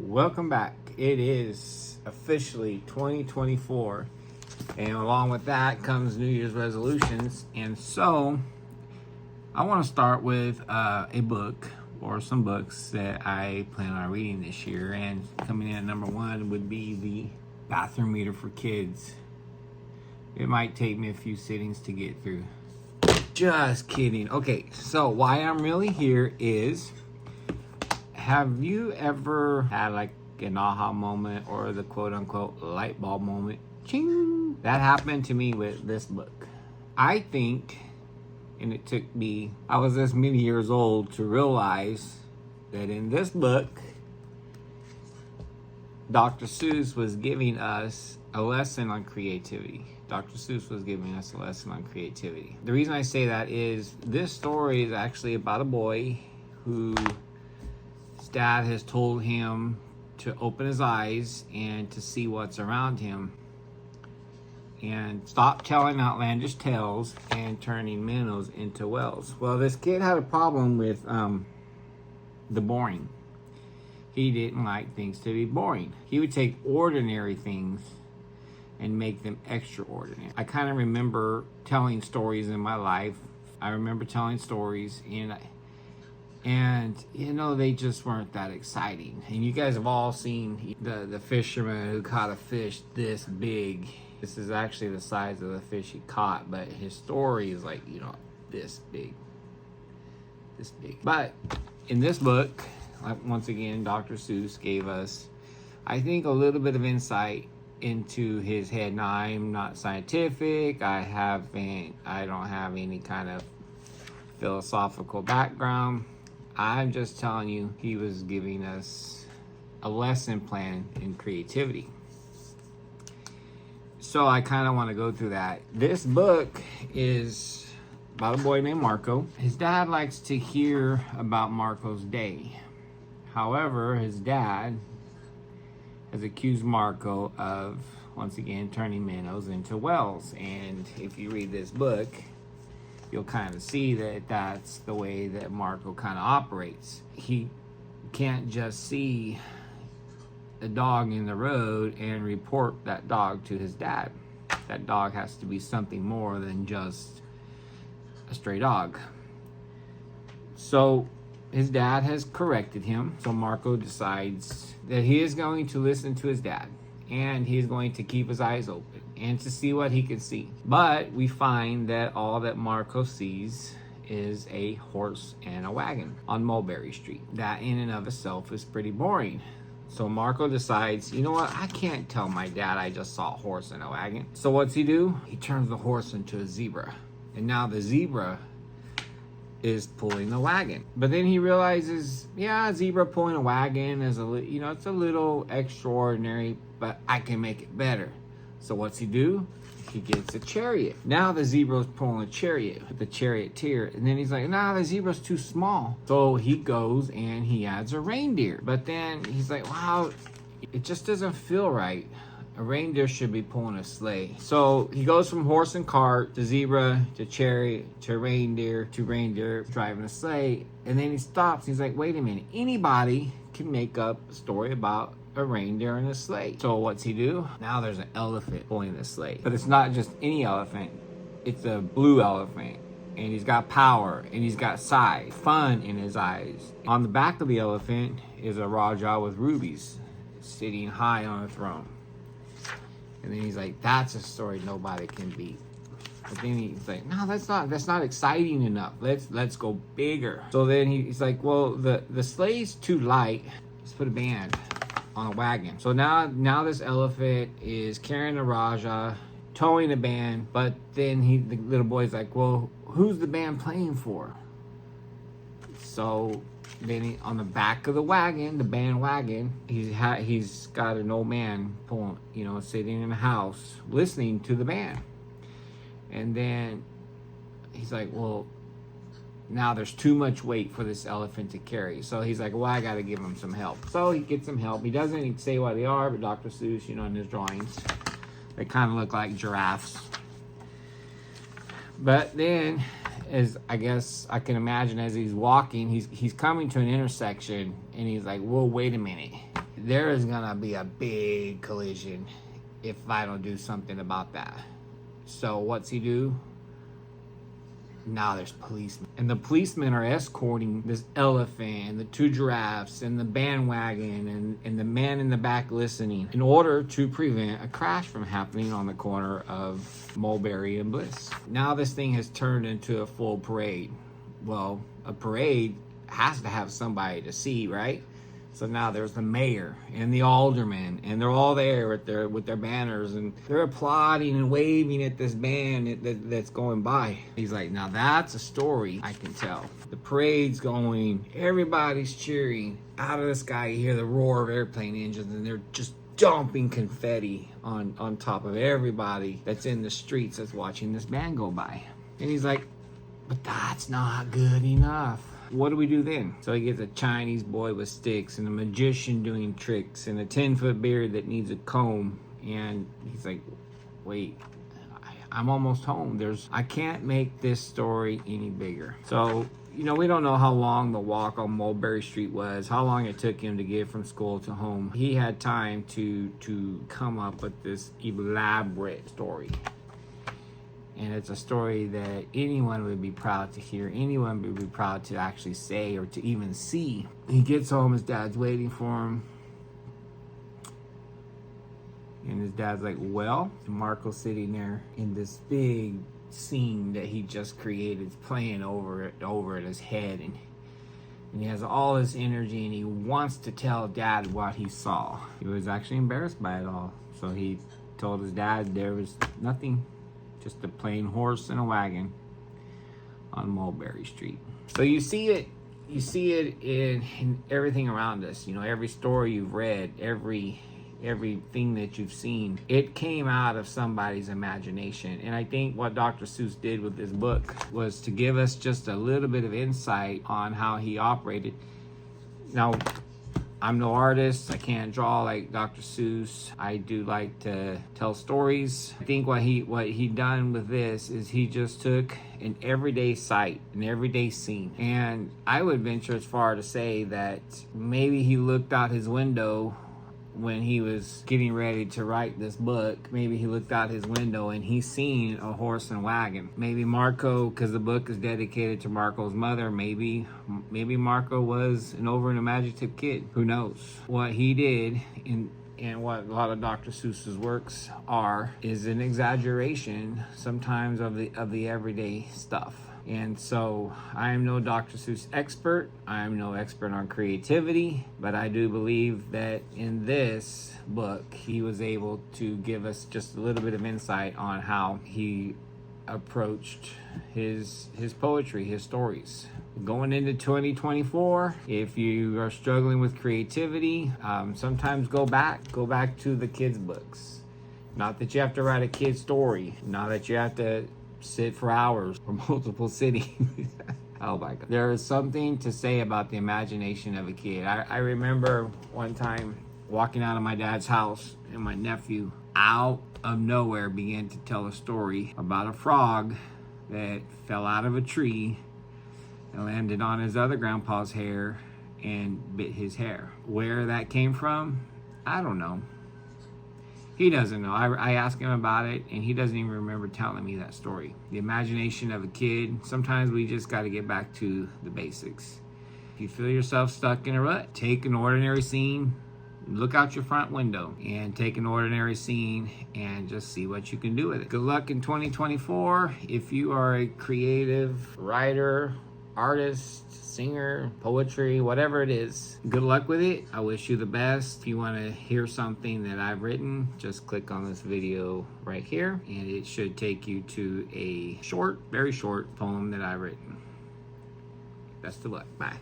Welcome back. It is officially 2024, and along with that comes New Year's resolutions. And so I want to start with a book or some books that I plan on reading this year. And coming in at number one would be The Bathroom Reader for Kids. It might take me a few sittings to get through. Just kidding. Okay, so why I'm really here is, have you ever had like an aha moment or the quote unquote light bulb moment? Ching! That happened to me with this book. I think, and it took me, I was this many years old to realize that in this book, Dr. Seuss was giving us a lesson on creativity. Dr. Seuss was giving us a lesson on creativity. The reason I say that is this story is actually about a boy who his dad has told him to open his eyes and to see what's around him and stop telling outlandish tales and turning minnows into whales. Well, this kid had a problem with the boring. He didn't like things to be boring. He would take ordinary things and make them extraordinary. I kind of remember telling stories in my life. I remember telling stories and you know, they just weren't that exciting. And you guys have all seen the fisherman who caught a fish this big. This is actually the size of the fish he caught, but his story is like, you know, this big. This big. But in this book, once again, Dr. Seuss gave us, I think, a little bit of insight into his head. Now, I'm not scientific. I don't have any kind of philosophical background. I'm just telling you, he was giving us a lesson plan in creativity. So I kind of want to go through that. This book is about a boy named Marco. His dad likes to hear about Marco's day. However, his dad has accused Marco of, once again, turning minnows into whales. And if you read this book, you'll kind of see that that's the way that Marco kind of operates. He can't just see a dog in the road and report that dog to his dad. That dog has to be something more than just a stray dog. So his dad has corrected him. So Marco decides that he is going to listen to his dad, and he's going to keep his eyes open and to see what he can see. But we find that all that Marco sees is a horse and a wagon on Mulberry Street. That in and of itself is pretty boring. So Marco decides, you know what, I can't tell my dad I just saw a horse and a wagon. So what's he do? He turns the horse into a zebra. And now the zebra is pulling the wagon. But then he realizes, yeah, zebra pulling a wagon is it's a little extraordinary, but I can make it better. So what's he do? He gets a chariot. Now the zebra's pulling a chariot, the charioteer, and then he's like, nah, the zebra's too small. So he goes and he adds a reindeer. But then he's like, wow, it just doesn't feel right. A reindeer should be pulling a sleigh. So he goes from horse and cart to zebra to chariot to reindeer driving a sleigh. And then he stops. He's like, wait a minute. Anybody can make up a story about a reindeer and a sleigh. So what's he do? Now there's an elephant pulling the sleigh. But it's not just any elephant. It's a blue elephant. And he's got power. And he's got size. Fun in his eyes. On the back of the elephant is a Raja with rubies, sitting high on a throne. And then he's like, that's a story nobody can beat. But then he's like, no, that's not exciting enough. Let's go bigger. So then he's like, well, the sleigh's too light. Let's put a band on a wagon. So now this elephant is carrying a Raja, towing a band, but then the little boy's like, well, who's the band playing for? So then on the back of the wagon, the band wagon, he's got an old man pulling, sitting in a house listening to the band. And then he's like, well, now there's too much weight for this elephant to carry. So he's like, well, I got to give him some help. So he gets some help. He doesn't say what they are, but Dr. Seuss, in his drawings, they kind of look like giraffes. But then, as I guess I can imagine, as he's walking, he's coming to an intersection, and he's like, whoa, wait a minute. there is gonna be a big collision if I don't do something about that. So what's he do? Now there's policemen. And the policemen are escorting this elephant and the 2 giraffes and the bandwagon and the man in the back listening in order to prevent a crash from happening on the corner of Mulberry and Bliss. Now this thing has turned into a full parade. Well, a parade has to have somebody to see, right? So now there's the mayor and the aldermen, and they're all there with their banners, and they're applauding and waving at this band that's going by. He's like, now that's a story I can tell. The parade's going, everybody's cheering. Out of the sky, you hear the roar of airplane engines, and they're just dumping confetti on top of everybody that's in the streets that's watching this band go by. And he's like, but that's not good enough. What do we do then? So he gets a Chinese boy with sticks and a magician doing tricks and a 10-foot beard that needs a comb. And he's like, wait, I'm almost home. I can't make this story any bigger. So, you know, we don't know how long the walk on Mulberry Street was, how long it took him to get from school to home. He had time to come up with this elaborate story. And it's a story that anyone would be proud to hear. Anyone would be proud to actually say or to even see. He gets home, his dad's waiting for him. And his dad's like, well, Marco's sitting there in this big scene that he just created, playing over in his head. And he has all this energy and he wants to tell dad what he saw. He was actually embarrassed by it all. So he told his dad there was nothing. Just a plain horse and a wagon on Mulberry Street. So you see it in everything around us. You know, every story you've read, everything that you've seen, it came out of somebody's imagination. And I think what Dr. Seuss did with this book was to give us just a little bit of insight on how he operated. Now, I'm no artist. I can't draw like Dr. Seuss. I do like to tell stories. I think what he done with this is he just took an everyday sight, an everyday scene. And I would venture as far to say that maybe he looked out his window when he was getting ready to write this book. Maybe he looked out his window and he's seen a horse and wagon. Maybe Marco, because the book is dedicated to Marco's mother, maybe Marco was an over-imaginative kid. Who knows? What he did and what a lot of Dr. Seuss's works is an exaggeration sometimes of the everyday stuff. And so I am no Dr. Seuss expert. I am no expert on creativity, but I do believe that in this book, he was able to give us just a little bit of insight on how he approached his poetry, his stories. Going into 2024, if you are struggling with creativity, sometimes go back to the kids' books. Not that you have to write a kid's story, not that you have to sit for hours for multiple cities. Oh my God. There is something to say about the imagination of a kid. I remember one time walking out of my dad's house and my nephew out of nowhere began to tell a story about a frog that fell out of a tree and landed on his other grandpa's hair and bit his hair. Where that came from, I don't know. He doesn't know. I asked him about it, and he doesn't even remember telling me that story. The imagination of a kid, sometimes we just got to get back to the basics. If you feel yourself stuck in a rut, take an ordinary scene, look out your front window, and take an ordinary scene and just see what you can do with it. Good luck in 2024. If you are a creative writer, artist, singer, poetry, whatever it is, good luck with it. I wish you the best. If you want to hear something that I've written, just click on this video right here and it should take you to a short, very short poem that I've written. Best of luck. Bye.